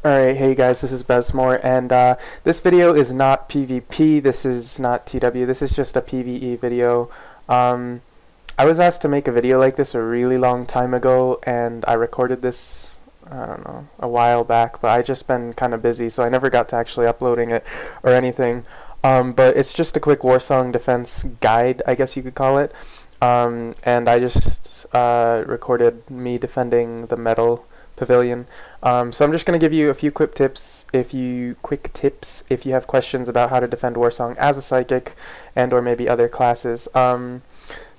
Alright, hey guys, this is Bezmor, and this video is not PvP, this is not TW, this is just a PvE video. I was asked to make a video like this a really long time ago, and I recorded this, I don't know, a while back, but I just been kind of busy, so I never got to actually uploading it or anything. But it's just a quick Warsong Defense guide, I guess you could call it. And I just recorded me defending the metal pavilion. So I'm just going to give you a few quick tips if you have questions about how to defend Warsong as a psychic and or maybe other classes.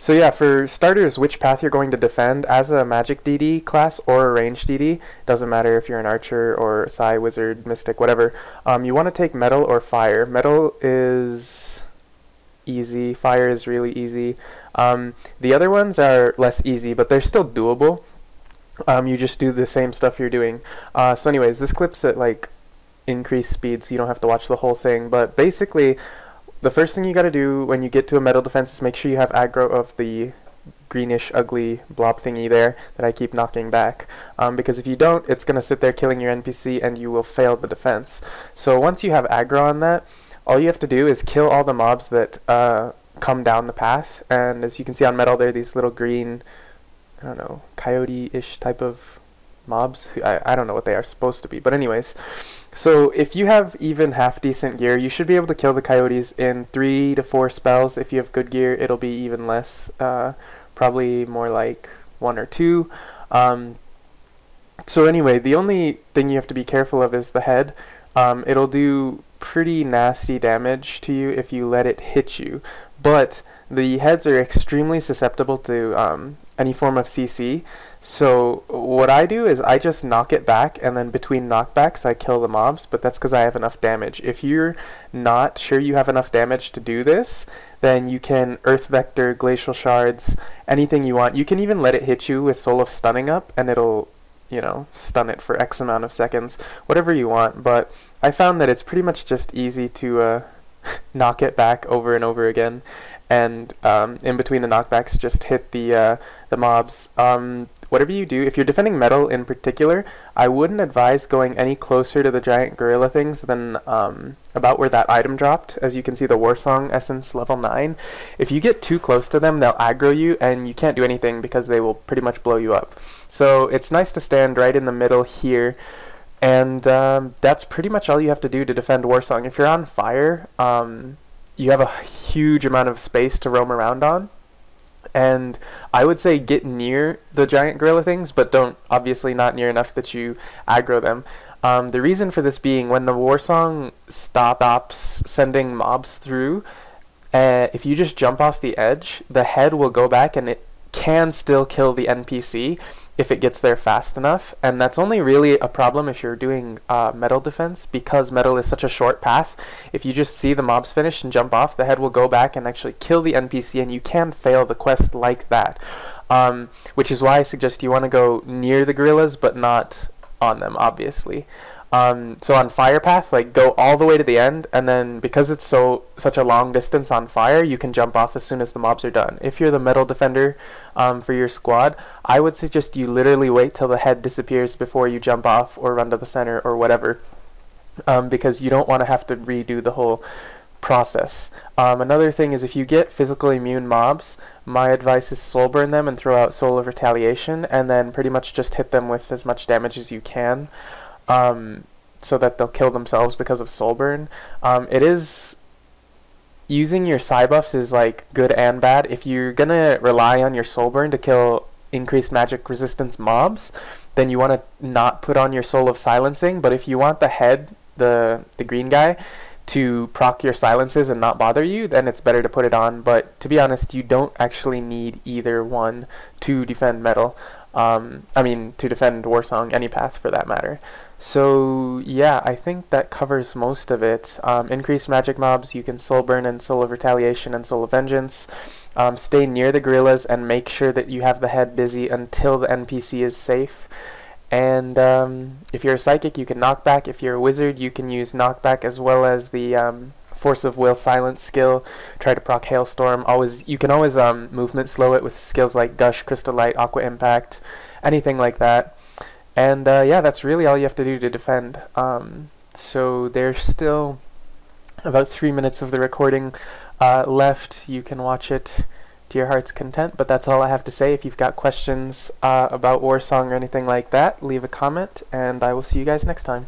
So yeah, for starters, which path you're going to defend as a magic DD class or a ranged DD, doesn't matter if you're an archer or psi, wizard, mystic, whatever. You want to take metal or fire. Metal is easy, fire is really easy. The other ones are less easy, but they're still doable. You just do the same stuff you're doing. So anyways, this clip's at like increased speed, so you don't have to watch the whole thing. But basically, the first thing you gotta do when you get to a metal defense is make sure you have aggro of the greenish ugly blob thingy there that I keep knocking back. Because if you don't, it's gonna sit there killing your NPC and you will fail the defense. So once you have aggro on that, all you have to do is kill all the mobs that come down the path. And as you can see on metal, there are these little green, I don't know, coyote-ish type of mobs. I don't know what they are supposed to be, but anyways. So if you have even half decent gear, you should be able to kill the coyotes in 3 to 4 spells. If you have good gear, it'll be even less, probably more like 1 or 2. So anyway, the only thing you have to be careful of is the head. It'll do pretty nasty damage to you if you let it hit you, but the heads are extremely susceptible to any form of CC. So what I do is I just knock it back, and then between knockbacks I kill the mobs, but that's because I have enough damage. If you're not sure you have enough damage to do this, then you can Earth Vector, Glacial Shards, anything you want. You can even let it hit you with Soul of Stunning up, and it'll, you know, stun it for X amount of seconds, whatever you want. But I found that it's pretty much just easy to knock it back over and over again, and in between the knockbacks just hit the mobs. Whatever you do, if you're defending metal in particular, I wouldn't advise going any closer to the giant gorilla things than about where that item dropped. As you can see, the Warsong Essence level 9. If you get too close to them, they'll aggro you, and you can't do anything because they will pretty much blow you up. So it's nice to stand right in the middle here, and that's pretty much all you have to do to defend Warsong. If you're on fire, you have a huge amount of space to roam around on. And I would say get near the giant gorilla things, but don't, obviously not near enough that you aggro them. The reason for this being, when the Warsong stops sending mobs through, if you just jump off the edge, the head will go back and it can still kill the NPC if it gets there fast enough. And that's only really a problem if you're doing metal defense, because metal is such a short path. If you just see the mobs finish and jump off, the head will go back and actually kill the NPC, and you can fail the quest like that. Which is why I suggest you want to go near the gorillas, but not on them, obviously. So on fire path, like, go all the way to the end, and then because it's such a long distance on fire, you can jump off as soon as the mobs are done. If you're the metal defender for your squad, I would suggest you literally wait till the head disappears before you jump off or run to the center or whatever, because you don't want to have to redo the whole process. Another thing is, if you get physical immune mobs, my advice is soul burn them and throw out Soul of Retaliation, and then pretty much just hit them with as much damage as you can. So that they'll kill themselves because of soul burn. It is, using your psi buffs is like good and bad. If you're gonna rely on your soul burn to kill increased magic resistance mobs, then you want to not put on your Soul of Silencing. But if you want the head, the green guy, to proc your silences and not bother you, then it's better to put it on. But to be honest, you don't actually need either one to defend metal. I mean, to defend Warsong, any path for that matter. So yeah, I think that covers most of it. Increased magic mobs, you can soul burn and Soul of Retaliation and Soul of Vengeance. Stay near the gorillas and make sure that you have the head busy until the NPC is safe. And if you're a psychic, you can knockback. If you're a wizard, you can use knockback as well as the Force of Will Silence skill. Try to proc Hailstorm. You can always movement slow it with skills like Gush, Crystal Light, Aqua Impact, anything like that. And yeah, that's really all you have to do to defend. So there's still about 3 minutes of the recording left. You can watch it to your heart's content, but that's all I have to say. If you've got questions about Warsong or anything like that, leave a comment, and I will see you guys next time.